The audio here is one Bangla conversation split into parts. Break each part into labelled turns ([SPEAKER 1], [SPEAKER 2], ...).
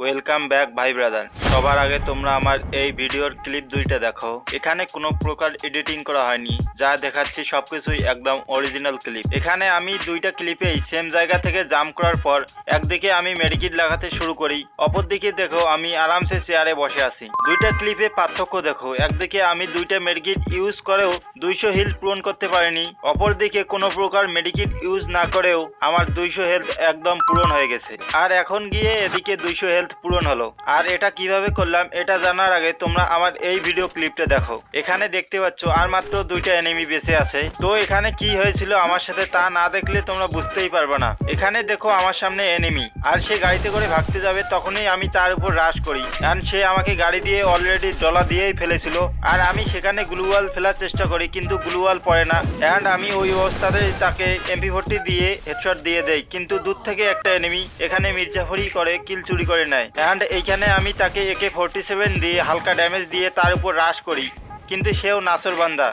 [SPEAKER 1] ওয়েলকাম ব্যাক ভাই ব্রাদার। সবার আগে তোমরা আমার এই ভিডিওর ক্লিপ দুইটা দেখো। এখানে কোনো প্রকার এডিটিং করা হয়নি, যা দেখাচ্ছি সবকিছুই একদম অরিজিনাল ক্লিপ। এখানে আমি দুইটা ক্লিপেই সেম জায়গা থেকে জাম্প করার পর একদিকে আমি মেডিকিট লাগাতে শুরু করি, অপরদিকে দেখো আমি আরামসে চেয়ারে বসে আছি। দুইটা ক্লিপে পার্থক্য দেখো, একদিকে আমি দুইটা মেডিকিট ইউজ করেও 200 হেলথ পূরণ করতে পারিনি, অপরদিকে কোনো প্রকার মেডিকিট ইউজ না করেও আমার 200 হেলথ একদম পূরণ হয়ে গেছে। আর এখন গিয়ে এদিকে 200 হেলথ পূরণ হলো। আর এটা কিভাবে করলাম এটা জানার আগে তোমরা আমার এই ভিডিও ক্লিপটা দেখো। এখানে দেখতে পাচ্ছ আর মাত্র দুইটা এনিমি বেঁচে আছে। তো এখানে কি হয়েছিল আমার সাথে তা না দেখলে তোমরা বুঝতেই পারবে না। এখানে দেখো আমার সামনে এনিমি, আর সে গাড়িতে করে ভাগতে যাবে, তখনই আমি তার উপর রাশ করি। এন্ড সে আমাকে গাড়ি দিয়ে অলরেডি ডলা দিয়েই ফেলেছিল। আর আমি সেখানে গ্লুওয়াল ফেলার চেষ্টা করি, কিন্তু গ্লুওয়াল পড়ে না। এন্ড আমি ওই অবস্থাতে তাকে MP40 দিয়ে হেডশট দিয়ে দেই, কিন্তু দূর থেকে একটা এনিমি এখানে মির্জাফরি করে কিল চুরি করে নেয়। এন্ড এইখানে আমি তাকে AK-47 দিয়ে হালকা ড্যামেজ দিয়ে তার উপর রাশ করি, কিন্তু সেও নাসরবান্দা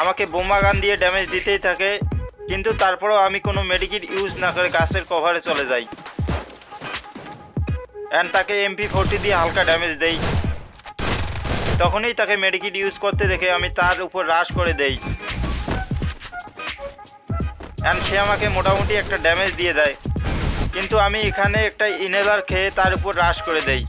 [SPEAKER 1] আমাকে বোমা গান দিয়ে ড্যামেজ দিতেই থাকে। কিন্তু তারপরেও আমি কোনো মেডিকিট ইউজ না করে গাছের কভারে চলে যাই এন্ড তাকে MP40 দিয়ে হালকা ড্যামেজ দেই। তখনই তাকে মেডিকিট ইউজ করতে দেখে আমি তার উপর রাশ করে দেই এন্ড সে আমাকে মোটামুটি একটা ড্যামেজ দিয়ে দেয়। কিন্তু আমি এখানে একটা ইনহেলার খেয়ে তার উপর রাশ করে দেই।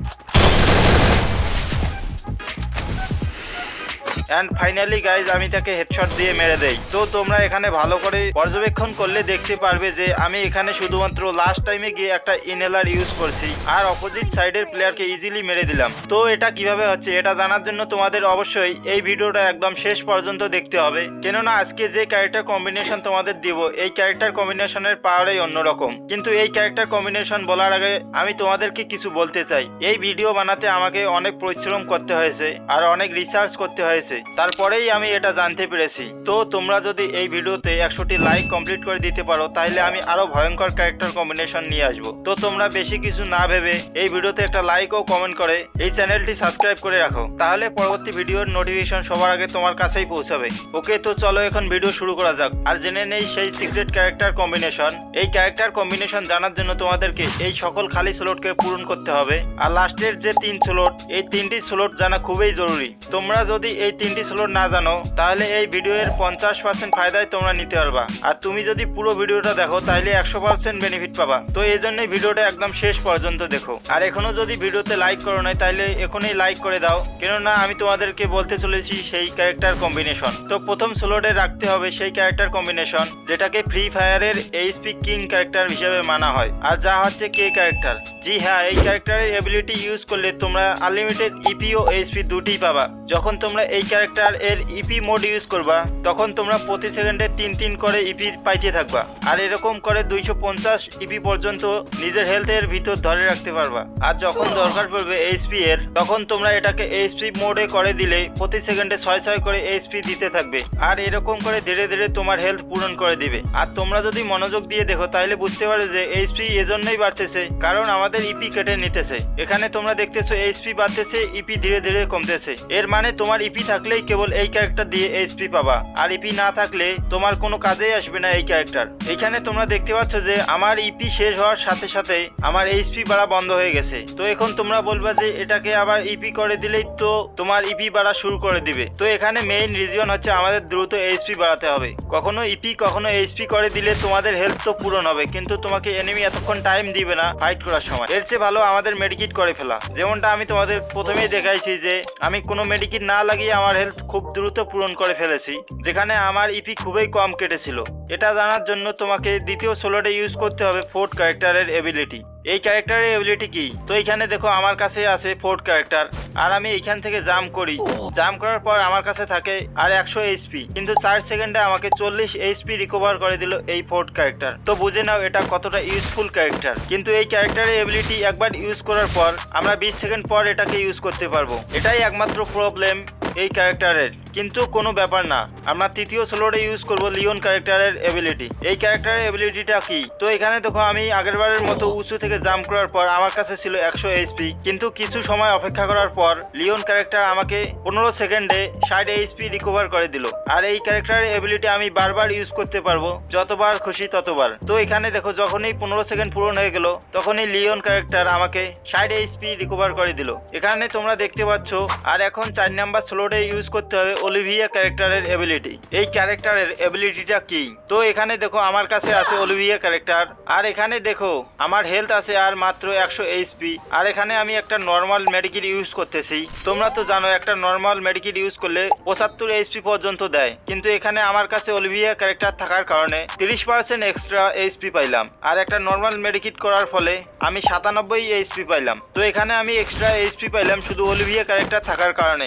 [SPEAKER 1] এন্ড ফাইনালি গাইজ আমি তাকে হেডশট দিয়ে মেরে দেই। তো তোমরা এখানে ভালো করে পর্যবেক্ষণ করলে দেখতে পারবে যে আমি এখানে শুধুমাত্র লাস্ট টাইমে গিয়ে একটা ইনহেলার ইউজ করছি আর অপোজিট সাইডের প্লেয়ারকে ইজিলি মেরে দিলাম। তো এটা কিভাবে হচ্ছে এটা জানার জন্য তোমাদের অবশ্যই এই ভিডিওটা একদম শেষ পর্যন্ত দেখতে হবে, কেননা আজকে যে ক্যারেক্টার কম্বিনেশন তোমাদের দিব এই ক্যারেক্টার কম্বিনেশনের পাওয়ারই অন্যরকম। কিন্তু এই ক্যারেক্টার কম্বিনেশন বলার আগে আমি তোমাদেরকে কিছু বলতে চাই। এই ভিডিও বানাতে আমাকে অনেক পরিশ্রম করতে হয়েছে আর অনেক রিসার্চ করতে হয়েছে, তারপরেই আমি এটা জানতে পেরেছি। তো তোমরা যদি এই ভিডিওতে 100টি লাইক কমপ্লিট করে দিতে পারো তাহলে আমি আরো ভয়ঙ্কর ক্যারেক্টার কম্বিনেশন নিয়ে আসবো। তো তোমরা বেশি কিছু না ভেবে এই ভিডিওতে একটা লাইক ও কমেন্ট করে এই চ্যানেলটি সাবস্ক্রাইব করে রাখো, তাহলে পরবর্তী ভিডিওর নোটিফিকেশন সবার আগে তোমার কাছেই পৌঁছাবে। ওকে, তো চলো এখন ভিডিও শুরু করা যাক আর জেনে নেই সেই সিক্রেট ক্যারেক্টার কম্বিনেশন। এই ক্যারেক্টার কম্বিনেশন জানার জন্য তোমাদেরকে এই সকল খালি স্লটকে পূরণ করতে হবে আর লাস্টের যে 3 স্লট এই 3টি স্লট জানা খুবই জরুরি। তোমরা যদি এই 3টি স্লট না জানো তাহলে এই ভিডিওর 50% ফায়দায় তোমরা নিতে পারবা, আর তুমি যদি পুরো ভিডিওটা দেখো তাহলে 100% বেনিফিট পাবা। তো এই জন্যই ভিডিওটা একদম শেষ পর্যন্ত দেখো। আর এখনো যদি ভিডিওতে লাইক করো নাই তাহলে এখনই লাইক করে দাও, কেননা আমি তোমাদেরকে বলতে চলেছি সেই ক্যারেক্টার কম্বিনেশন। তো প্রথম স্লটে রাখতে হবে সেই ক্যারেক্টার কম্বিনেশন যেটাকে ফ্রি ফায়ারের HP কিং ক্যারেক্টার হিসেবে মানা হয়, আর যা হচ্ছে কে ক্যারেক্টার। জি হ্যাঁ, এই ক্যারেক্টারের এবিলিটি ইউজ করলে তোমরা আনলিমিটেড EP ও HP দুটিই পাবা। যখন তোমরা এই ক্যারেক্টার এর EP মোড ইউজ করবা তখন তোমরা প্রতি সেকেন্ডে 3 করে EP পাইতে থাকবা, আর এরকম করে 250 EP পর্যন্ত নিজের হেলথের ভিতর ধরে রাখতে পারবা। আর যখন দরকার পড়বে HP এর তখন তোমরা এটাকে HP মোডে করে দিলে প্রতি সেকেন্ডে 6 করে HP দিতে থাকবে, আর এরকম করে ধীরে ধীরে তোমার হেলথ পূরণ করে দিবে। আর তোমরা যদি মনোযোগ দিয়ে দেখো তাহলে বুঝতে পারো যে HP এজন্যই বাড়তেছে কারণ আমাদের EP কেটে নিতেছে। এখানে তোমরা দেখতেছো HP বাড়তেছে, EP ধীরে ধীরে কমতেছে। এর মানে তোমার EP থাকলেই কেবল এই ক্যারেক্টার দিয়ে HP পাবা, আর EP না থাকলে তোমার কোনো কাজেই আসবে না এই ক্যারেক্টার। এখানে তোমরা দেখতে পাচ্ছ যে আমার EP শেষ হওয়ার সাথে সাথে আমার HP বাড়া বন্ধ হয়ে গেছে। তো এখন তোমরা বলবা যে এটাকে আবার EP করে দিলেই তো তোমার EP বাড়া শুরু করে দিবে। তো এখানে মেইন রিজন হচ্ছে আমাদের দ্রুত HP বাড়াতে হবে। কখনো EP কখনো HP করে দিলে তোমাদের হেলথ তো পূরণ হবে, কিন্তু তোমাকে এনিমি এতক্ষণ টাইম দিবে না ফাইট করার সময়। এর চেয়ে ভালো আমাদের মেডিকিট করে ফেলা, যেমনটা আমি তোমাদের প্রথমেই দেখাইছি যে আমি কোনো মেডিকিট না লাগিয়ে আমার হেলথ খুব দ্রুত পূরণ করে ফেলেছি, যেখানে আমার EP খুবই কম কেটেছিল। এটা জানার জন্য তোমাকে দ্বিতীয় স্লটে ইউজ করতে হবে ফোর্থ ক্যারেক্টারের এবিলিটি। এই ক্যারেক্টারের এবিলিটি কি? তো এখানে দেখো আমার কাছে আছে ফোর্থ ক্যারেক্টার, আর আমি এখান থেকে জাম্প করি। জাম্প করার পর আমার কাছে থাকে আর 100 HP, কিন্তু 4 সেকেন্ডে আমাকে 40 HP রিকভার করে দিল এই ফোর্থ ক্যারেক্টার। তো বুঝে নাও এটা কতটা ইউজফুল ক্যারেক্টার। কিন্তু এই ক্যারেক্টারের এবিলিটি একবার ইউজ করার পর আমরা 20 সেকেন্ড পর এটাকে ইউজ করতে পারবো। এটাই একমাত্র প্রবলেম এই ক্যারেক্টারের, কিন্তু কোনো ব্যাপার না, আমরা তৃতীয় স্লটে ইউজ করব লিওন ক্যারেক্টারের এবিলিটি। এই ক্যারেক্টারের এবিলিটিটা কি? তো এখানে দেখো আমি আগেরবারের মতো উঁচু থেকে জাম্প করার পর আমার কাছে ছিল 100 এইচপি, কিন্তু কিছু সময় অপেক্ষা করার পর লিওন ক্যারেক্টার আমাকে 15 সেকেন্ডে 60 এইচপি রিকভার করে দিল। আর এই ক্যারেক্টারের এবিলিটি আমি বারবার ইউজ করতে পারবো, যতবার খুশি ততবার। তো এখানে দেখো যখনই 15 সেকেন্ড পূরণ হয়ে গেল তখনই লিওন ক্যারেক্টার আমাকে 60 এইচপি রিকভার করে দিল। এখানে তোমরা দেখতে পাচ্ছ। আর এখন 4 নাম্বার স্লটে ইউজ করতে হবে অলিভিয়া ক্যারেক্টারের এবিলিটি। এই ক্যারেক্টারের এবিলিটিটা কি? তো এখানে দেখো আমার কাছে আছে অলিভিয়া ক্যারেক্টার, আর এখানে দেখো আমার হেলথ আছে আর মাত্র 100 এইচপি। আর এখানে আমি একটা নর্মাল মেডিকেট ইউজ করতেছি। তোমরা তো জানো একটা নর্মাল মেডিকেট ইউজ করলে 75 এইচপি পর্যন্ত দেয়, কিন্তু এখানে আমার কাছে অলিভিয়া ক্যারেক্টার থাকার কারণে 30% এক্সট্রা এইচপি পাইলাম। আর একটা নর্মাল মেডিকেট করার ফলে আমি 97 এইচপি পাইলাম। তো এখানে আমি এক্সট্রা এইচপি পাইলাম শুধু অলিভিয়া ক্যারেক্টার থাকার কারণে।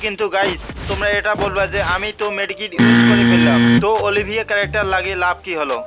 [SPEAKER 1] কিন্তু গাইস, তোমরা এটা বলবা যে আমি তো মেডিকেট ইউজ করে ফেললাম, তো অলিভিয়া ক্যারেক্টার লাগে লাভ কি হলো?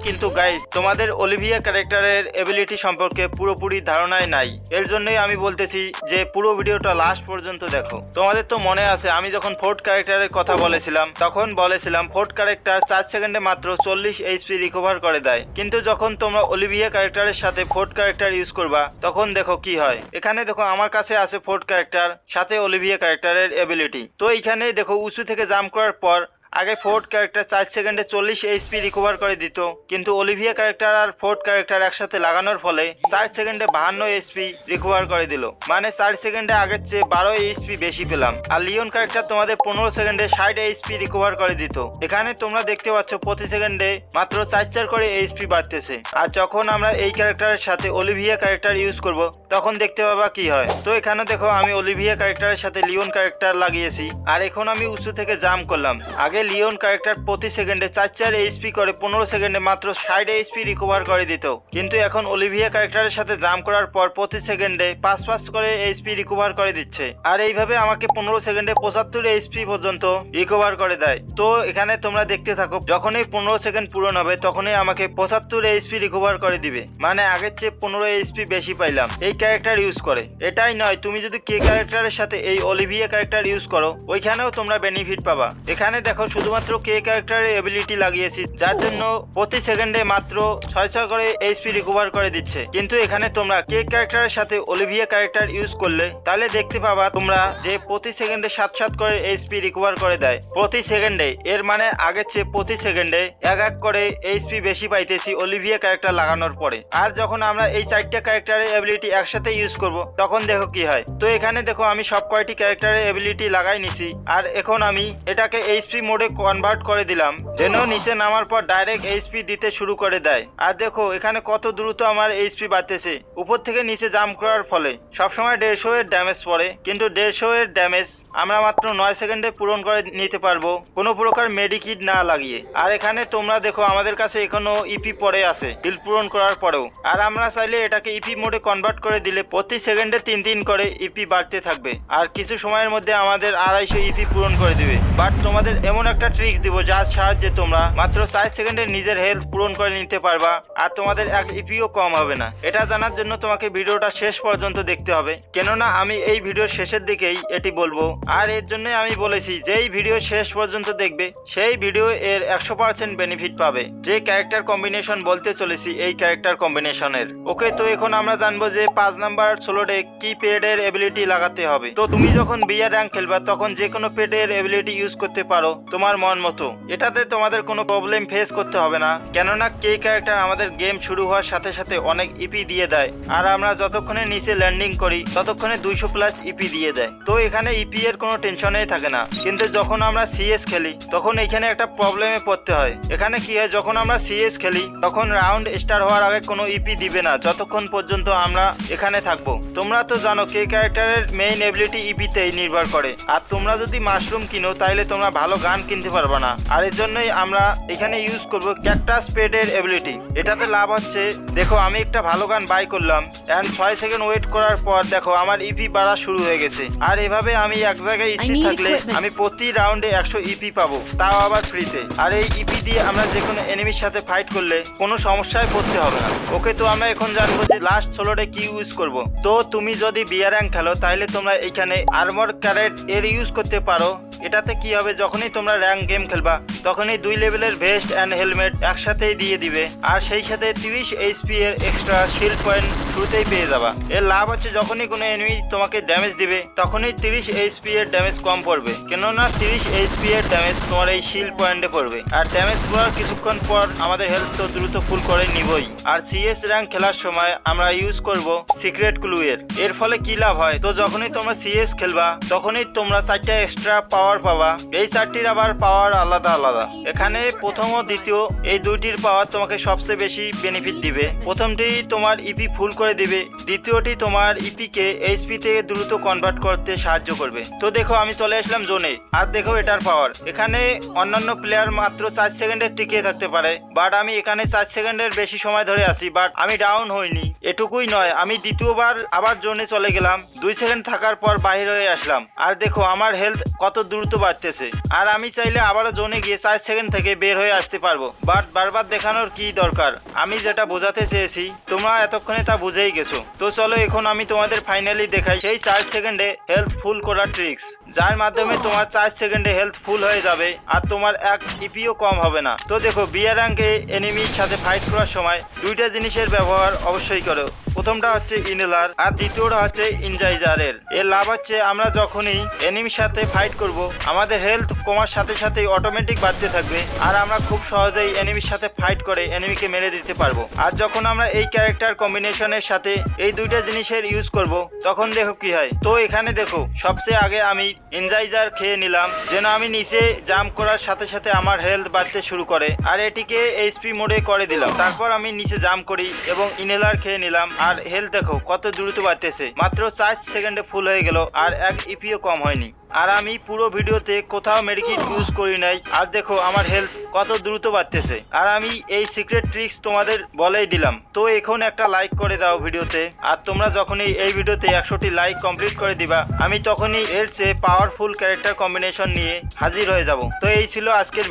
[SPEAKER 1] কিন্তু গাইস, তোমাদের অলিভিয়া ক্যারেক্টারের এবিলিটি সম্পর্কে পুরোপুরি ধারণাই নাই। এর জন্যই আমি বলতেছি যে পুরো ভিডিওটা লাস্ট পর্যন্ত দেখো। তোমাদের তো মনে আছে আমি যখন ফোর্থ ক্যারেক্টারের কথা বলেছিলাম তখন বলেছিলাম ফোর্থ ক্যারেক্টার 4 সেকেন্ডে মাত্র 40 এইচপি রিকভার করে দেয়, কিন্তু যখন তোমরা অলিভিয়া ক্যারেক্টারের সাথে ফোর্থ ক্যারেক্টার ইউজ করবা তখন দেখো কি হয়। এখানে দেখো আমার কাছে আছে ফোর্থ ক্যারেক্টার সাথে অলিভিয়া ক্যারেক্টারের এবিলিটি। তো এইখানে দেখো উঁচু থেকে জাম্প করার পর আগে ফোর্থ ক্যারেক্টার 4 সেকেন্ডে 40 এইচপি রিকভার করে দিত, কিন্তু অলিভিয়া ক্যারেক্টার আর ফোর্থ ক্যারেক্টার একসাথে লাগানোর ফলে 4 সেকেন্ডে 52 এইচপি রিকভার করে দিল। মানে 4 সেকেন্ডে আগের চেয়ে 12 এইচপি বেশি পেলাম। আর লিওন ক্যারেক্টার তোমাদের 15 সেকেন্ডে 60 এইচপি রিকভার করে দিত। এখানে তোমরা দেখতে পাচ্ছ প্রতি সেকেন্ডে মাত্র 4 করে এইচপি বাড়তেছে। আর যখন আমরা এই ক্যারেক্টারের সাথে অলিভিয়া ক্যারেক্টার ইউজ করব তখন দেখতে পাবা কি হয়। তো এখানে দেখো আমি অলিভিয়া ক্যারেক্টারের সাথে লিওন ক্যারেক্টার লাগিয়েছি, আর এখন আমি উঁচু থেকে জাম্প করলাম। আগে লিওন ক্যারেক্টার প্রতি সেকেন্ডে 4 এইচপি করে 15 সেকেন্ডে মাত্র 60 এইচপি রিকভার করে দিত, কিন্তু এখন অলিভিয়া ক্যারেক্টারের সাথে জাম্প করার পর প্রতি সেকেন্ডে 5 করে এইচপি রিকভার করে দিচ্ছে। আর এইভাবে আমাকে 15 সেকেন্ডে 75 এইচপি পর্যন্ত রিকভার করে দেয়। তো এখানে তোমরা দেখতে থাকো, যখনই 15 সেকেন্ড পূরণ হবে তখনই আমাকে 75 এইচপি রিকভার করে দিবে। মানে আগের চেয়ে 15 এইচপি বেশি পাইলাম এই ক্যারেক্টার ইউজ করে। এটাই নয়, তুমি যদি কে ক্যারেক্টারের সাথে এই অলিভিয়া ক্যারেক্টার ইউজ করো ওইখানেও তোমরা বেনিফিট পাবা। এখানে দেখো শুধুমাত্র কে ক্যারেক্টারের এবিলিটি লাগিয়েছি, যার জন্য প্রতি সেকেন্ডে মাত্র 6 করে এইচপি রিকভার করে দিচ্ছে। কিন্তু এখানে তোমরা কে ক্যারেক্টারের সাথে অলিভিয়া ক্যারেক্টার ইউজ করলে তাহলে দেখতে পাবা তোমরা যে প্রতি সেকেন্ডে 7 করে এইচপি রিকভার করে দেয় প্রতি সেকেন্ডে। এর মানে আগের চেয়ে প্রতি সেকেন্ডে 1 করে এইচপি বেশি পাইতেছি অলিভিয়া ক্যারেক্টার লাগানোর পরে। আর যখন আমরা এই 4টা ক্যারেক্টারের এবিলিটি একসাথে ইউজ করব তখন দেখো কি হয়। তো এখানে দেখো আমি সব কয়টি ক্যারেক্টারের এবিলিটি লাগাই নিছি, আর এখন আমি এটাকে এইচপি মোডে কনভার্ট করে দিলাম, যেন নিচে নামার পর ডাইরেক্ট এইচপি দিতে শুরু করে দেয়। আর দেখো এখানে কত দ্রুত আমার এইচপি বাড়তেছে উপর থেকে নিচে জাম্প করার ফলে। সবসময় 150 এর ড্যামেজ পড়ে, কিন্তু 150 এর ড্যামেজ আমরা মাত্র 9 সেকেন্ডে পূরণ করে নিতে পারবো কোনো প্রকার মেডিকিট না লাগিয়ে। আর এখানে তোমরা দেখো আমাদের কাছে এখনো ইপি পড়ে আছে হিল পূরণ করার পরেও। আর আমরা চাইলে এটাকে ইপি মোডে কনভার্ট করে দিলে প্রতি সেকেন্ডে 3 করে ইপি বাড়তে থাকবে, আর কিছু সময়ের মধ্যে আমাদের 250 ইপি পূরণ করে দিবে। বাট তোমাদের এমন একটা ট্রিক্স দিব যার সাহায্যে তোমরা মাত্র 4 সেকেন্ডে নিজের হেলথ পূরণ করে নিতে পারবা, আর তোমাদের 1 ইপিও কম হবে না। এটা জানার জন্য তোমাকে ভিডিওটা শেষ পর্যন্ত দেখতে হবে, কেননা আমি এই ভিডিওর শেষের দিকেই এটি বলবো। আর এর জন্য আমি বলেছি যেই ভিডিও শেষ পর্যন্ত দেখবে সেই ভিডিও এর 100% বেনিফিট পাবে। যে ক্যারেক্টার কম্বিনেশন বলতে চলেছি এই ক্যারেক্টার কম্বিনেশনের। ওকে, তো এখন আমরা জানবো যে 5 নাম্বার স্লোটে কি পেডের এবিলিটি লাগাতে হবে। তো তুমি যখন বিয়ার র্যাঙ্ক খেলবা তখন যে কোনো পেডের এবিলিটি ইউজ করতে পারো তোমার মন মতো। এটাতে তোমাদের কোনো প্রবলেম ফেস করতে হবে না, কেননা কে ক্যারেক্টার আমাদের গেম শুরু হওয়ার সাথে সাথে অনেক ইপি দিয়ে দেয়, আর আমরা যতক্ষণে নিচে ল্যান্ডিং করি ততক্ষণে 200+ ইপি দিয়ে দেয়। তো এখানে ইপি এর কোনো টেনশনই থাকে না। কিন্তু যখন আমরা সিএস খেলি তখন এখানে একটা প্রবলেমে পড়তে হয়। এখানে কি হয়, যখন আমরা সিএস খেলি তখন রাউন্ড স্টার্ট হওয়ার আগে কোনো ইপি দিবে না যতক্ষণ পর্যন্ত আমরা এখানে থাকবো। তোমরা তো জানো কে ক্যারেক্টারের মেইন এবিলিটি ইপিতেই নির্ভর করে। আর তোমরা যদি মাশরুম কিনো তাহলে তোমরা ভালো গান কিনতে পারবে না। আর এর জন্যই আমরা এখানে ইউজ করব ক্যাকটাস পেডের এবিলিটি। এটাতে লাভ হচ্ছে, দেখো আমি একটা ভালো গান বাই করলাম এন্ড 6 সেকেন্ড ওয়েট করার পর দেখো আমার ইপি বাড়া শুরু হয়ে গেছে। আর এভাবে আমি এক জায়গায় স্থির থাকলে আমি প্রতি রাউন্ডে 100 ইপি পাবো, তাও আবার ফ্রিতে। আর এই ইপি দিয়ে আমরা যে কোনো এনিমির সাথে ফাইট করলে কোনো সমস্যায় পড়তে হবে না। ওকে, তো আমরা এখন জানবো যে লাস্ট সোলোডে কি ইউজ করব। তো তুমি যদি বিয়ার র্যাঙ্ক খেলো তাহলে তোমরা এখানে আর্মর ক্যারেট এর ইউজ করতে পারো। এটাতে কি হবে, যখনই তোমরা র্যাঙ্ক গেম খেলবা তখনই 2 লেভেলের ভেস্ট অ্যান্ড হেলমেট একসাথেই দিয়ে দিবে। আর সেই সাথে 30 এইচপি এর এক্সট্রা শিল্ড পয়েন্ট শুরুতেই পেয়ে যাবা। এর লাভ হচ্ছে যখনই কোনো এনিমি তোমাকে ড্যামেজ দিবে তখনই 30 এইচপি এর ড্যামেজ কম পড়বে, কেননা 30 এইচপি এর ড্যামেজ তোমার এই শিল্ড পয়েন্টে পড়বে। আর ড্যামেজ পড়ার কিছুক্ষণ পর আমাদের হেলথ তো দ্রুত ফুল করে নিবই। আর সিএস র্যাঙ্ক খেলার সময় আমরা ইউজ করব সিক্রেট ক্লু এর ফলে কি লাভ হয়, তো যখনই তোমরা সিএস খেলবা তখনই তোমরা 4টা এক্সট্রা পাওয়ার পাবা। এই 4টির আবার পাওয়ার আলাদা আলাদা। এখানে প্রথম ও দ্বিতীয় এই দুইটির পাওয়ার তোমাকে সবচেয়ে বেশি বেনিফিট দিবে। প্রথমটি তোমার ইপি ফুল করে দিবে, দ্বিতীয়টি তোমার ইপি কে এইচপি তে দ্রুত কনভার্ট করতে সাহায্য করবে। তো দেখো আমি চলে আসলাম জোনে, আর দেখো এটার পাওয়ার। এখানে অন্যান্য প্লেয়ার মাত্র 4 সেকেন্ডের টিকে থাকতে পারে, বাট আমি এখানে 4 সেকেন্ডের বেশি সময় ধরে আছি, বাট আমি ডাউন হইনি। এটুকুই নয়, আমি দ্বিতীয়বার আবার জোনে চলে গেলাম, 2 সেকেন্ড থাকার পর বাইরে হয়ে আসলাম। আর দেখো আমার হেলথ কত দ্রুত বাড়তেছে। আর আমি চাইলে আবারও জোনে গিয়ে 4 সেকেন্ড থেকে বের হয়ে আসতে পারবো, বাট বারবার দেখানোর কি দরকার। আমি যেটা বোঝাতে চেয়েছি তোমরা এতক্ষণে তা বুঝেই গেছো। তো চলো এখন আমি তোমাদের ফাইনালি দেখাই সেই 4 সেকেন্ডে হেলথ ফুল করার ট্রিক্স, যার মাধ্যমে তোমার 4 সেকেন্ডে হেলথ ফুল হয়ে যাবে আর তোমার এক ইপিও কম হবে না। তো দেখো বিয়ার র্যাঙ্কে এনিমির সাথে ফাইট করার সময় দুইটা জিনিসের ব্যবহার অবশ্যই করো। প্রথমটা হচ্ছে ইনহেলার আর দ্বিতীয়টা হচ্ছে ইনজাইজারের। এর লাভ হচ্ছে আমরা যখনই এনিমির সাথে ফাইট করব আমাদের হেলথ কমার সাথে সাথেই অটোমেটিক বাড়তে থাকবে, আর আমরা খুব সহজেই এনিমির সাথে ফাইট করে এনিমিকে মেরে দিতে পারবো। আর যখন আমরা এই ক্যারেক্টার কম্বিনেশনের সাথে এই দুইটা জিনিসের ইউজ করব তখন দেখো কি হয়। তো এখানে দেখো সবচেয়ে আগে আমি ইনজাইজার খেয়ে নিলাম, যেন আমি নিচে জাম্প করার সাথে সাথে আমার হেলথ বাড়তে শুরু করে, আর এটিকে এইচপি মোডে করে দিলাম। তারপর আমি নিচে জাম্প করি এবং ইনহেলার খেয়ে নিলাম, আর হেলথ দেখো কত দ্রুত বাড়তেছে, মাত্র 4 সেকেন্ডে ফুল হয়ে গেল আর এক ইপিও কম হয়নি। আর আমি পুরো ভিডিওতে কোথাও মেডিকিট ইউজ করি নাই, আর দেখো আমার হেলথ কত দ্রুত বাড়তেছে। আর আমি এই সিক্রেট ট্রিক্স তোমাদের বলেই দিলাম। তো এখন একটা লাইক করে দাও ভিডিওতে, আর তোমরা যখনই এই ভিডিওতে 100টি লাইক কমপ্লিট করে দিবা আমি তখনই এর চেয়ে পাওয়ারফুল ক্যারেক্টার কম্বিনেশন নিয়ে হাজির হয়ে যাব। তো এই ছিল আজকের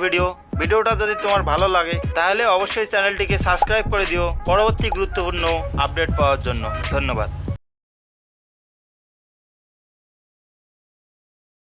[SPEAKER 1] ভিডিওটা যদি তোমার ভালো লাগে তাহলে অবশ্যই চ্যানেলটিকে সাবস্ক্রাইব করে দিও পরবর্তী গুরুত্বপূর্ণ আপডেট পাওয়ার জন্য। ধন্যবাদ।